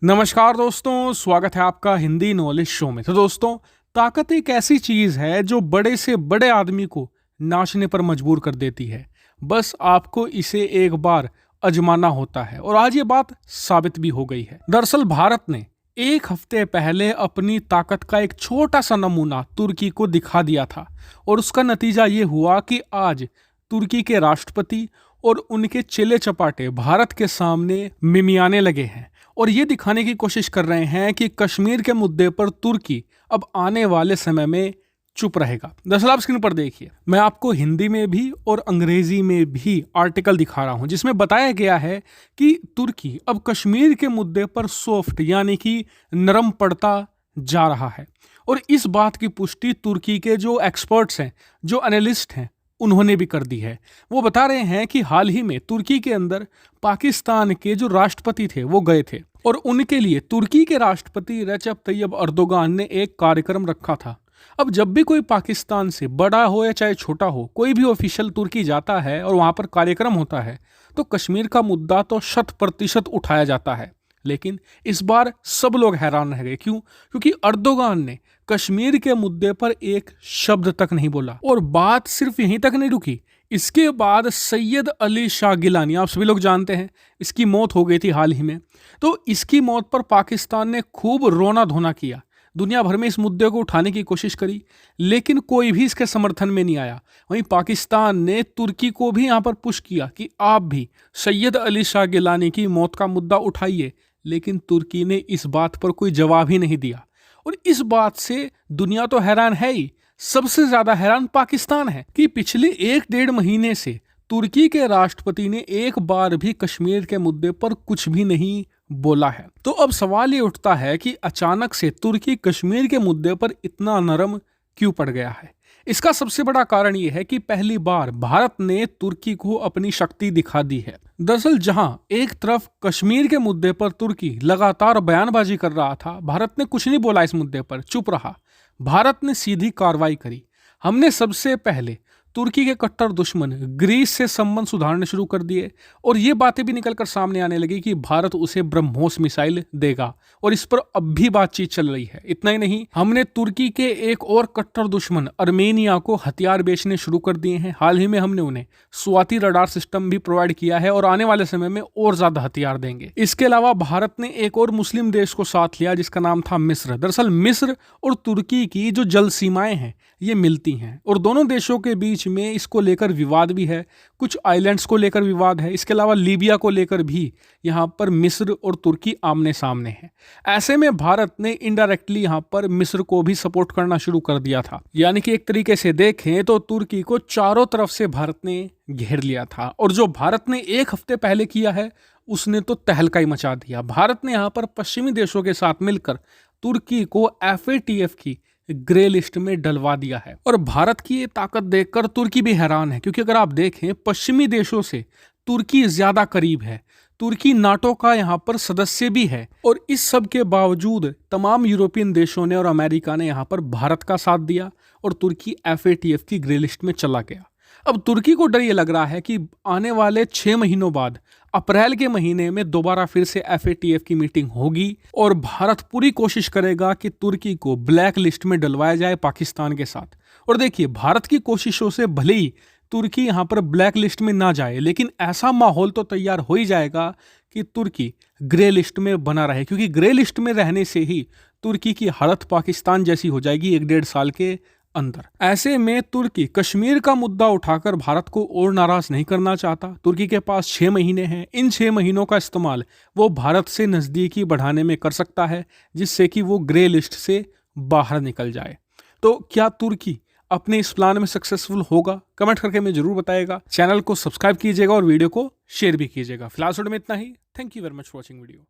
नमस्कार दोस्तों, स्वागत है आपका हिंदी नॉलेज शो में। तो दोस्तों, ताकत एक ऐसी चीज है जो बड़े से बड़े आदमी को नाचने पर मजबूर कर देती है। बस आपको इसे एक बार आजमाना होता है और आज ये बात साबित भी हो गई है। दरअसल भारत ने एक हफ्ते पहले अपनी ताकत का एक छोटा सा नमूना तुर्की को दिखा दिया था और उसका नतीजा ये हुआ कि आज तुर्की के राष्ट्रपति और उनके चेले चपाटे भारत के सामने मिमियाने लगे हैं और ये दिखाने की कोशिश कर रहे हैं कि कश्मीर के मुद्दे पर तुर्की अब आने वाले समय में चुप रहेगा। दरअसल आप स्क्रीन पर देखिए, मैं आपको हिंदी में भी और अंग्रेजी में भी आर्टिकल दिखा रहा हूं जिसमें बताया गया है कि तुर्की अब कश्मीर के मुद्दे पर सॉफ्ट यानी कि नरम पड़ता जा रहा है। और इस बात की पुष्टि तुर्की के जो एक्सपर्ट्स हैं, जो एनालिस्ट हैं, उन्होंने भी कर दी है। वो बता रहे हैं कि हाल ही में तुर्की के अंदर पाकिस्तान के जो राष्ट्रपति थे वो गए थे और उनके लिए तुर्की के राष्ट्रपति रजब तैयब अर्दोगान ने एक कार्यक्रम रखा था। अब जब भी कोई पाकिस्तान से बड़ा हो या चाहे छोटा हो, कोई भी ऑफिशियल तुर्की जाता है और वहां पर कार्यक्रम होता है तो कश्मीर का मुद्दा तो 100% उठाया जाता है। लेकिन इस बार सब लोग हैरान रह गए। क्यों? क्योंकि अर्दोगान ने कश्मीर के मुद्दे पर एक शब्द तक नहीं बोला और बात सिर्फ यहीं तक नहीं रुकी। इसके बाद सैयद अली शाह गिलानी, आप सभी लोग जानते हैं, इसकी मौत हो गई थी हाल ही में। तो इसकी मौत पर पाकिस्तान ने खूब रोना धोना किया, दुनिया भर में इस मुद्दे को उठाने की कोशिश करी, लेकिन कोई भी इसके समर्थन में नहीं आया। वहीं पाकिस्तान ने तुर्की को भी यहाँ पर पुश किया कि आप भी सैयद अली शाह गिलानी की मौत का मुद्दा उठाइए, लेकिन तुर्की ने इस बात पर कोई जवाब ही नहीं दिया। और इस बात से दुनिया तो हैरान है ही, सबसे ज्यादा हैरान पाकिस्तान है कि पिछले 1-1.5 महीने से तुर्की के राष्ट्रपति ने एक बार भी कश्मीर के मुद्दे पर कुछ भी नहीं बोला है। तो अब सवाल ये उठता है कि अचानक से तुर्की कश्मीर के मुद्दे पर इतना नरम क्यों पड़ गया है। इसका सबसे बड़ा कारण यह है कि पहली बार भारत ने तुर्की को अपनी शक्ति दिखा दी है। दरअसल जहां एक तरफ कश्मीर के मुद्दे पर तुर्की लगातार बयानबाजी कर रहा था, भारत ने कुछ नहीं बोला, इस मुद्दे पर चुप रहा। भारत ने सीधी कार्रवाई करी। हमने सबसे पहले तुर्की के कट्टर दुश्मन ग्रीस से संबंध सुधारने शुरू कर दिए और ये बातें भी निकलकर सामने आने लगी कि भारत उसे ब्रह्मोस मिसाइल देगा और इस पर अब भी बातचीत चल रही है। इतना ही नहीं, हमने तुर्की के एक और कट्टर दुश्मन अर्मेनिया को हथियार बेचने शुरू कर दिए हैं। हाल ही में हमने उन्हें स्वाति रडार सिस्टम भी प्रोवाइड किया है और आने वाले समय में और ज्यादा हथियार देंगे। इसके अलावा भारत ने एक और मुस्लिम देश को साथ लिया जिसका नाम था मिस्र। दरअसल मिस्र और तुर्की की जो जल सीमाएं हैं ये मिलती हैं और दोनों देशों के बीच में इसको लेकर विवाद भी है, कुछ आइलैंड्स को लेकर विवाद है। इसके अलावा लीबिया को लेकर भी यहाँ पर मिस्र और तुर्की आमने सामने हैं। ऐसे में भारत ने इनडायरेक्टली यहाँ पर मिस्र को भी सपोर्ट करना शुरू कर दिया था। यानी कि एक तरीके से देखें तो तुर्की को चारों तरफ से भारत ने घेर लिया था और जो भारत ने एक हफ्ते पहले किया है उसने तो तहलका ही मचा दिया। भारत ने यहाँ पर पश्चिमी देशों के साथ मिलकर तुर्की को FATF की ग्रे लिस्ट में डलवा दिया है और भारत की ये ताकत देखकर तुर्की भी हैरान है, क्योंकि अगर आप देखें पश्चिमी देशों से तुर्की ज्यादा करीब है। तुर्की नाटो का यहाँ पर सदस्य भी है और इस सब के बावजूद तमाम यूरोपियन देशों ने और अमेरिका ने यहाँ पर भारत का साथ दिया और तुर्की FATF की ग्रे लिस्ट में चला गया। अब तुर्की को डर ये लग रहा है कि आने वाले 6 महीनों बाद अप्रैल के महीने में दोबारा फिर से FATF की मीटिंग होगी और भारत पूरी कोशिश करेगा कि तुर्की को ब्लैक लिस्ट में डलवाया जाए पाकिस्तान के साथ। और देखिए, भारत की कोशिशों से भले ही तुर्की यहाँ पर ब्लैक लिस्ट में ना जाए, लेकिन ऐसा माहौल तो तैयार हो ही जाएगा कि तुर्की ग्रे लिस्ट में बना रहे, क्योंकि ग्रे लिस्ट में रहने से ही तुर्की की हालत पाकिस्तान जैसी हो जाएगी 1-1.5 साल के अंदर। ऐसे में तुर्की कश्मीर का मुद्दा उठाकर भारत को और नाराज नहीं करना चाहता। तुर्की के पास 6 महीने हैं, इन 6 महीनों का इस्तेमाल वो भारत से नजदीकी बढ़ाने में कर सकता है जिससे कि वो ग्रे लिस्ट से बाहर निकल जाए। तो क्या तुर्की अपने इस प्लान में सक्सेसफुल होगा? कमेंट करके हमें जरूर बताइएगा। चैनल को सब्सक्राइब कीजिएगा और वीडियो को शेयर भी कीजिएगा। फिलहाल में इतना ही। Thank you very much for watching video.